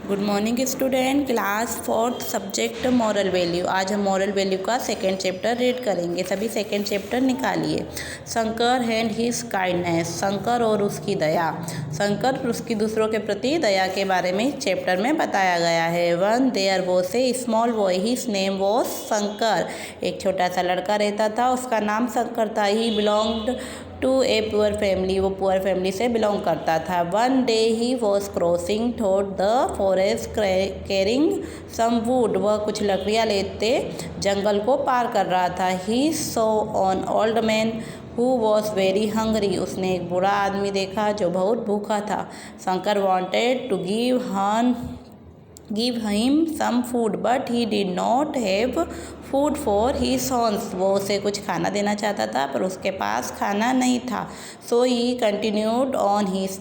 Good morning student. Class 4th subject moral value. आज हम moral value का second chapter read करेंगे। सभी सेकेंड चैप्टर निकालिए। Shankar and his kindness. Shankar और उसकी दया। शंकर उसकी दूसरों के प्रति दया के बारे में चैप्टर में बताया गया है। Once there was a small boy, his name was Shankar. एक छोटा सा लड़का रहता था, उसका नाम शंकर था। He belonged to a poor family. वो पुअर फैमिली से बिलोंग करता था। One day he was crossing through the forest carrying some wood. वह कुछ लकड़ियाँ लेते जंगल को पार कर रहा था। He saw an old man who was very hungry. उसने एक बूढ़ा आदमी देखा जो बहुत भूखा था। Shankar wanted to give him some food but he did not have food for his sons. वो उसे कुछ खाना देना चाहता था पर उसके पास खाना नहीं था। So he continued on his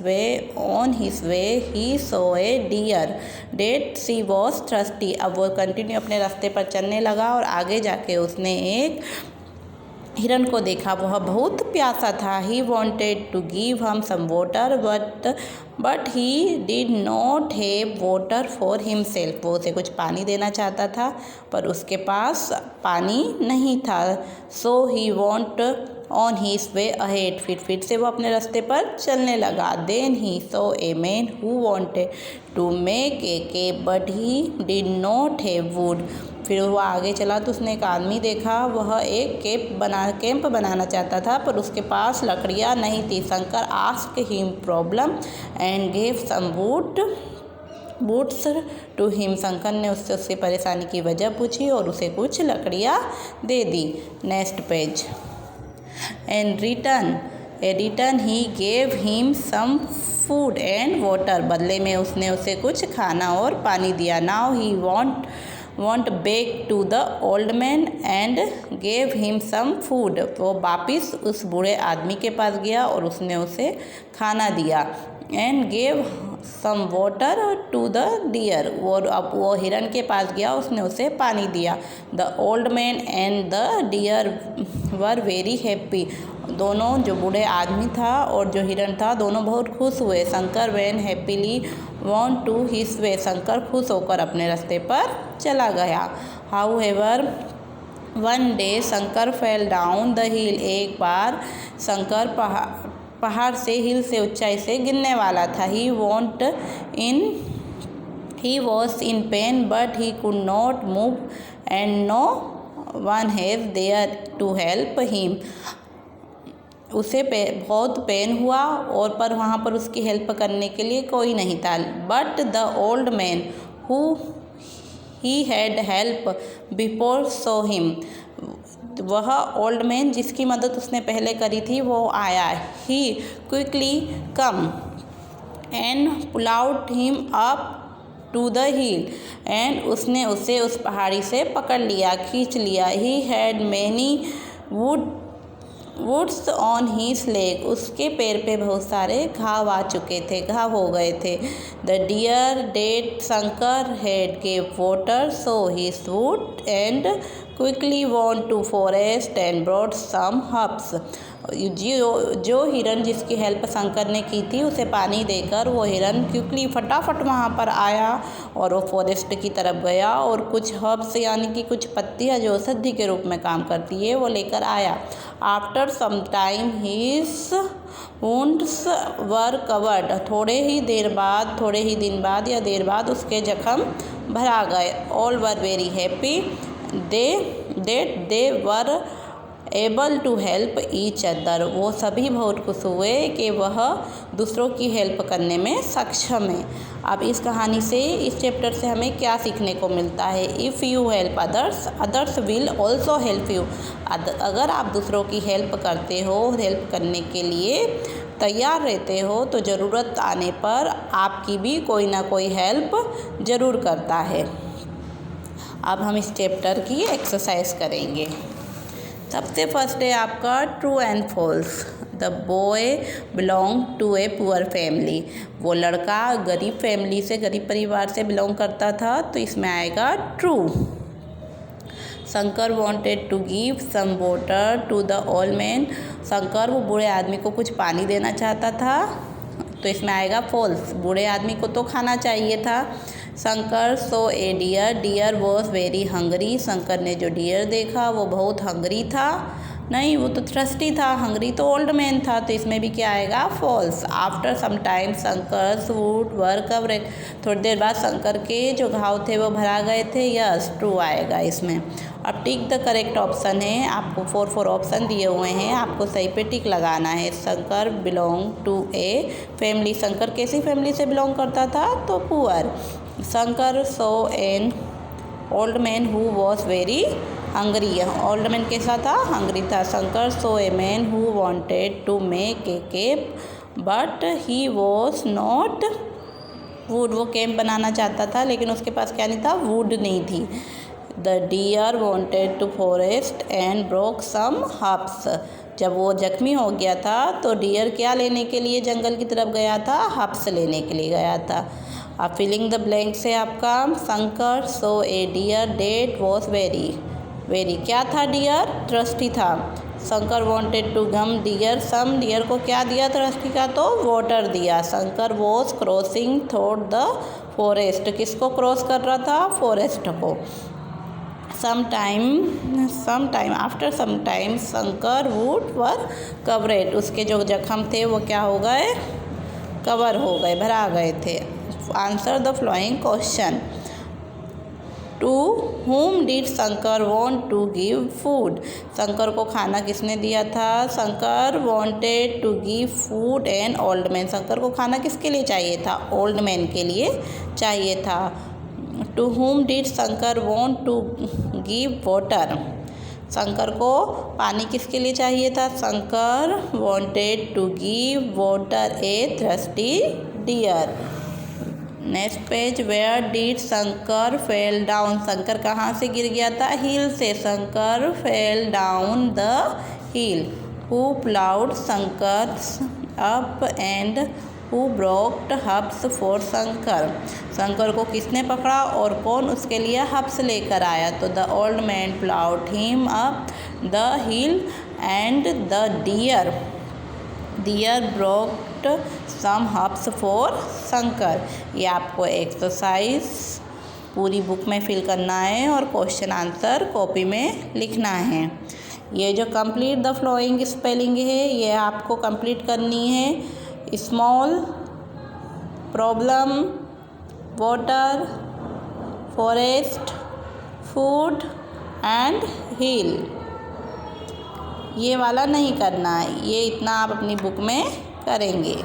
way he saw a deer that she was thirsty. अब वो कंटिन्यू अपने रास्ते पर चलने लगा और आगे जाके उसने एक हिरन को देखा। वह बहुत प्यासा था। He wanted to give him some water but he did not have water for himself. वो उसे कुछ पानी देना चाहता था पर उसके पास पानी नहीं था। So he went on his way ahead. फिर से वो अपने रास्ते पर चलने लगा। Then he saw a man who wanted to make a camp but he did not have wood. फिर वो आगे चला तो उसने एक आदमी देखा। वह एक कैंप बनाना चाहता था पर उसके पास लकड़ियाँ नहीं थी। Shankar asked him problem and gave some woods to him. Shankar ने उससे उसकी परेशानी की वजह पूछी और उसे कुछ लकड़ियाँ दे दी। Next page. And return he gave him some food and water. बदले में उसने उसे कुछ खाना और पानी दिया। Now he went back to the old man and gave him some food। वो वापिस उस बूढ़े आदमी के पास गया और उसने उसे खाना दिया। and gave some water to the deer। और अब वो हिरन के पास गया, उसने उसे पानी दिया। the old man and the deer were very happy। दोनों, जो बूढ़े आदमी था और जो हिरन था, दोनों बहुत खुश हुए। Shankar went happily on to his way। Shankar खुश होकर अपने रास्ते पर चला गया। However, one day Shankar fell down the hill। एक बार शंकर पहाड़ से, हिल से, ऊंचाई से गिरने वाला था। He was in pain but he could not move and no one was there to help him। उसे बहुत पेन हुआ और पर वहाँ पर उसकी हेल्प करने के लिए कोई नहीं था। But the old man who he had help before saw him. वह ओल्ड मैन जिसकी मदद उसने पहले करी थी वो आया। He quickly come and pulled him up to the hill. एंड उसने उसे उस पहाड़ी से पकड़ लिया, खींच लिया। He had many woods on his leg. उसके पैर पे बहुत सारे घाव आ चुके थे, घाव हो गए थे। The deer dead Shankar had gave water so he would and quickly went to forest and brought some herbs. जो हिरन जिसकी हेल्प शंकर ने की थी, उसे पानी देकर वो हिरन क्विकली फटाफट वहाँ पर आया और वो फॉरेस्ट की तरफ गया और कुछ हर्ब्स यानी कि कुछ पत्तियाँ जो औषधि के रूप में काम करती है वो लेकर आया। After some time his wounds were covered. थोड़े ही दिन बाद या देर बाद उसके जख्म भरा गए। All were very happy they were able to help each other. वो सभी बहुत खुश हुए कि वह दूसरों की हेल्प करने में सक्षम है। अब इस कहानी से, इस चैप्टर से हमें क्या सीखने को मिलता है? If you help others will also help you. अगर आप दूसरों की हेल्प करते हो, हेल्प करने के लिए तैयार रहते हो, तो ज़रूरत आने पर आपकी भी कोई ना कोई हेल्प ज़रूर करता है। अब हम इस चैप्टर की एक्सरसाइज करेंगे। सबसे फर्स्ट है आपका true and false. The boy belong to a poor family. वो लड़का गरीब फैमिली से, गरीब परिवार से बिलोंग करता था, तो इसमें आएगा true. Shankar wanted to give some water to the old man. Shankar वो बूढ़े आदमी को कुछ पानी देना चाहता था, तो इसमें आएगा फॉल्स। बूढ़े आदमी को तो खाना चाहिए था। Shankar saw a deer, deer was very hungry, Shankar ने जो डियर देखा वो बहुत हंगरी था। नहीं, वो तो थ्रस्टी था, हंगरी तो ओल्ड मैन था, तो इसमें भी क्या आएगा, false. After some time Shankar's wood were covered, थोड़ी देर बाद शंकर के जो घाव थे वो भरा गए थे। यस, ट्रू आएगा इसमें। अब टिक द करेक्ट ऑप्शन है, आपको 4 ऑप्शन दिए हुए हैं, आपको सही पे टिक लगाना है। Shankar belong to a family, Shankar कैसी फैमिली से बिलोंग करता था, तो poor. Shankar saw an old man who was very hungry, old man कैसा था, हंगरी था। Shankar saw a man who wanted to make a camp but he was not wood, वो camp बनाना चाहता था लेकिन उसके पास क्या नहीं था, वुड नहीं थी। The deer wanted to forest and broke some herbs, जब वो जख्मी हो गया था तो डियर क्या लेने के लिए जंगल की तरफ गया था, हब्स लेने के लिए गया था। अब फिलिंग द ब्लैंक से आपका, Shankar saw a deer that was very, very क्या था, डियर थ्रस्टी था। Shankar wanted to give deer some, deer को क्या दिया थ्रस्टी का, तो वाटर दिया। Shankar was crossing through the forest, किसको क्रॉस कर रहा था, फॉरेस्ट को। Some time after some time Shankar wood were covered, उसके जो जख्म थे वो क्या हो गए, कवर हो गए, भरा गए थे। Answer the following question. To whom did Shankar want to give food, Shankar को खाना किसने दिया था, Shankar wanted to give food and old man, Shankar को खाना किसके लिए चाहिए था, ओल्ड मैन के लिए चाहिए था। To whom did Shankar want to give water, Shankar को पानी किसके लिए चाहिए था, Shankar wanted to give water a thirsty deer. Next page, where did Shankar fell down, Shankar कहाँ से गिर गया था, हिल से, Shankar fell down the hill. Who pulled Shankar up and who brought herbs for Shankar, Shankar को किसने पकड़ा और कौन उसके लिए हब्स लेकर आया, तो the old man pulled him up the hill and the deer brought some herbs for Shankar. ये आपको एक्सरसाइज पूरी बुक में फिल करना है और क्वेश्चन आंसर कॉपी में लिखना है। ये जो कंप्लीट द फ्लोइंग स्पेलिंग है ये आपको कंप्लीट करनी है। Small, problem, water, forest, food and hill, ये वाला नहीं करना है, ये इतना आप अपनी बुक में करेंगे।